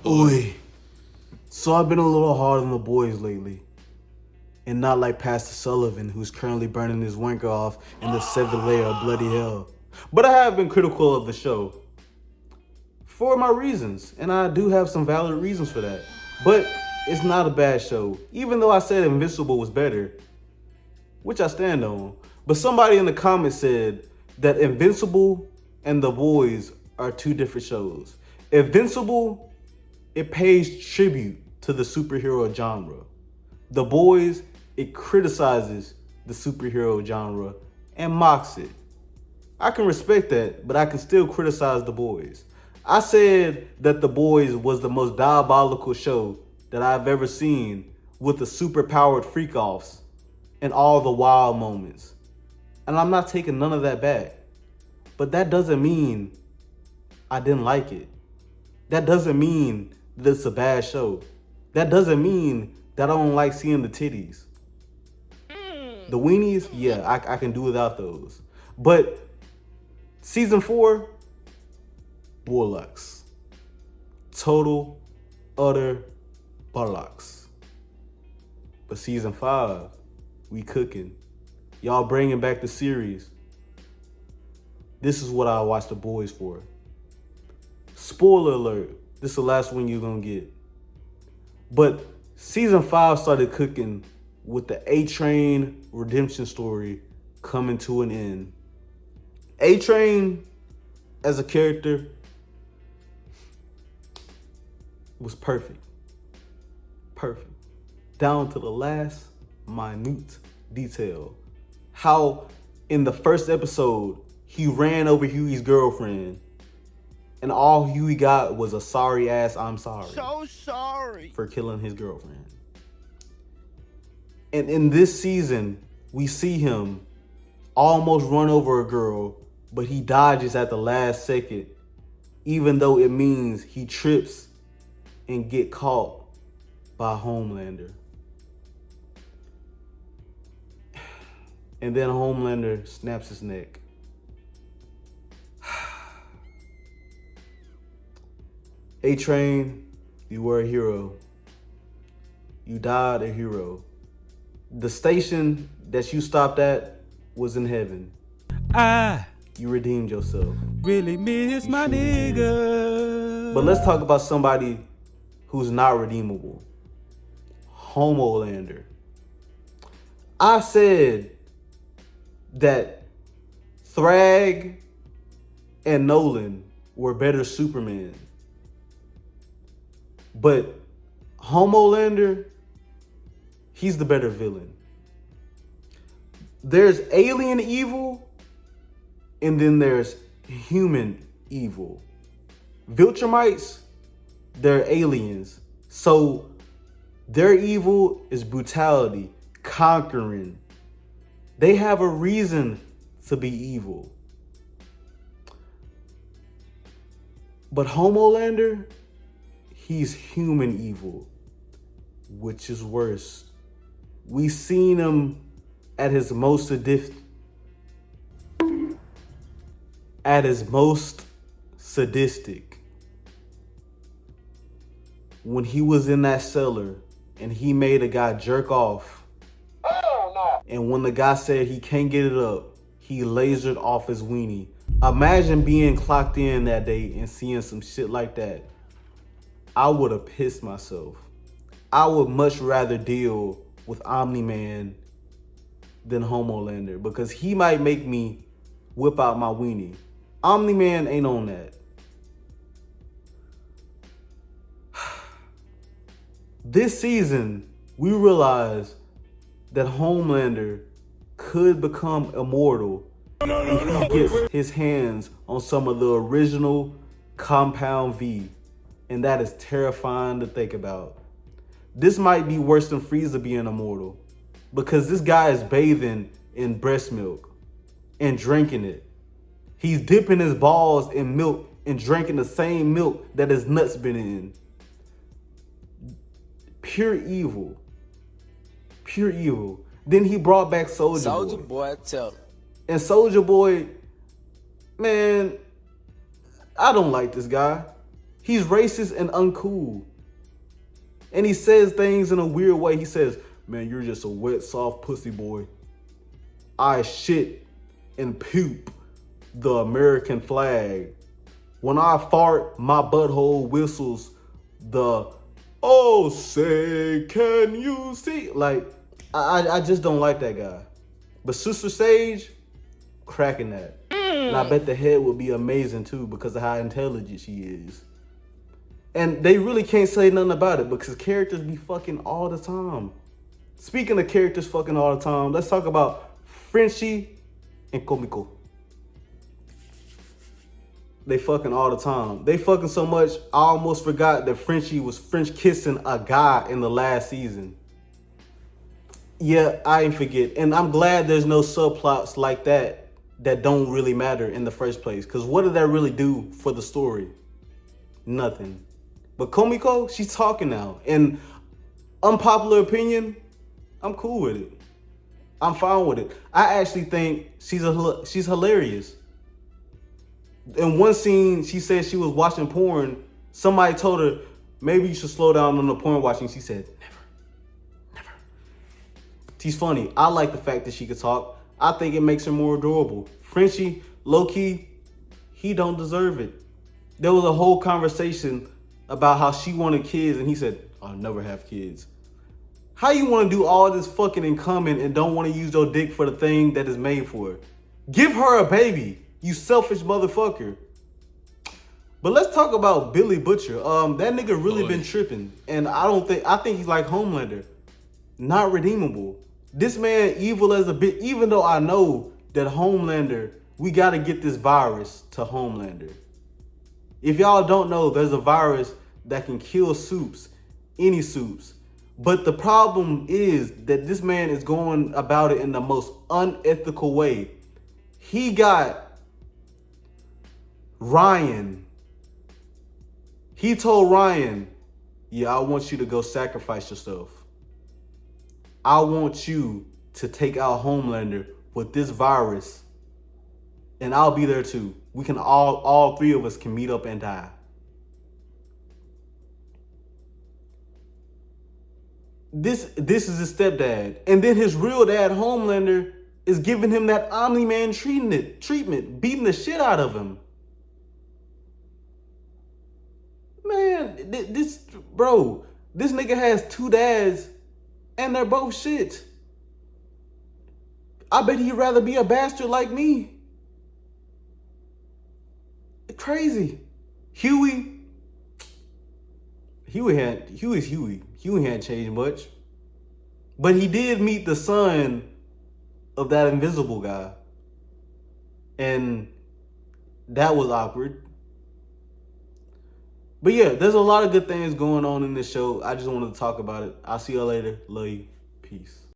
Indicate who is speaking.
Speaker 1: Oi. So I've been a little hard on the boys lately. And not like Pastor Sullivan, who's currently burning his wanker off in the seventh layer of bloody hell. But I have been critical of the show. For my reasons. And I do have some valid reasons for that. But it's not a bad show. Even though I said Invincible was better. Which I stand on. But somebody in the comments said that Invincible and The Boys are two different shows. Invincible, it pays tribute to the superhero genre. The Boys, it criticizes the superhero genre and mocks it. I can respect that, but I can still criticize The Boys. I said that The Boys was the most diabolical show that I've ever seen, with the superpowered freak-offs and all the wild moments. And I'm not taking none of that back. But that doesn't mean I didn't like it. That doesn't mean that it's a bad show. That doesn't mean that I don't like seeing the titties. The weenies, yeah, I can do without those. But season 4, bollocks. Total, utter bollocks. But season 5, we cooking. Y'all bringing back the series. This is what I watch The Boys for. Spoiler alert, this is the last one you're gonna get. But season 5 started cooking with the A-Train redemption story coming to an end. A-Train, as a character, was perfect. Perfect. Down to the last minute detail. How in the first episode, he ran over Huey's girlfriend, and all Huey got was a sorry ass "I'm sorry."
Speaker 2: So sorry.
Speaker 1: For killing his girlfriend. And in this season, we see him almost run over a girl, but he dodges at the last second, even though it means he trips and get caught by Homelander. And then Homelander snaps his neck. A-Train, you were a hero. You died a hero. The station that you stopped at was in heaven. You redeemed yourself.
Speaker 3: Really miss my nigga.
Speaker 1: But let's talk about somebody who's not redeemable. Homelander. I said that Thrag and Nolan were better Superman. But Homelander, he's the better villain. There's alien evil, and then there's human evil. Viltrumites, they're aliens. So their evil is brutality, conquering. They have a reason to be evil. But Homelander, he's human evil, which is worse. We seen him at his most sadistic. When he was in that cellar and he made a guy jerk off. Oh, no. And when the guy said he can't get it up, he lasered off his weenie. Imagine being clocked in that day and seeing some shit like that. I would have pissed myself. I would much rather deal with Omni-Man than Homelander, because he might make me whip out my weenie. Omni-Man ain't on that. This season, we realized that Homelander could become immortal if he gets his hands on some of the original Compound V. And that is terrifying to think about. This might be worse than Frieza being immortal, because this guy is bathing in breast milk and drinking it. He's dipping his balls in milk and drinking the same milk that his nuts been in. Pure evil. Pure evil. Then he brought back Soulja Boy.
Speaker 2: Soulja Boy, tell him.
Speaker 1: And Soulja Boy, man, I don't like this guy. He's racist and uncool. And he says things in a weird way. He says, man, you're just a wet, soft pussy boy. I shit and poop the American flag. When I fart, my butthole whistles the, oh, say, can you see? Like, I just don't like that guy. But Sister Sage, cracking that. And I bet the head would be amazing too because of how intelligent she is. And they really can't say nothing about it because characters be fucking all the time. Speaking of characters fucking all the time, let's talk about Frenchie and Kimiko. They fucking all the time. They fucking so much, I almost forgot that Frenchie was French kissing a guy in the last season. Yeah, I ain't forget. And I'm glad there's no subplots like that don't really matter in the first place. Because what did that really do for the story? Nothing. But Kimiko, she's talking now. And unpopular opinion, I'm cool with it. I'm fine with it. I actually think she's hilarious. In one scene, she said she was watching porn. Somebody told her, maybe you should slow down on the porn watching. She said, never. She's funny. I like the fact that she could talk. I think it makes her more adorable. Frenchie, low-key, he don't deserve it. There was a whole conversation about how she wanted kids, and he said, I'll never have kids. How you want to do all this fucking in common and don't want to use your dick for the thing that is made for it? Give her a baby, you selfish motherfucker. But let's talk about Billy Butcher. That nigga really been tripping. And I think he's like Homelander. Not redeemable. This man evil as a bitch, even though I know that Homelander, we got to get this virus to Homelander. If y'all don't know, there's a virus that can kill soups, any soups. But the problem is that this man is going about it in the most unethical way. He got Ryan. He told Ryan, yeah, I want you to go sacrifice yourself. I want you to take out Homelander with this virus. And I'll be there too. We can all three of us can meet up and die. This is his stepdad. And then his real dad, Homelander, is giving him that Omni-Man treatment, beating the shit out of him. Man, this nigga has two dads and they're both shit. I bet he'd rather be a bastard like me. Crazy. Huey's Huey. Huey hadn't changed much. But he did meet the son of that invisible guy. And that was awkward. But yeah, there's a lot of good things going on in this show. I just wanted to talk about it. I'll see y'all later. Love you. Peace.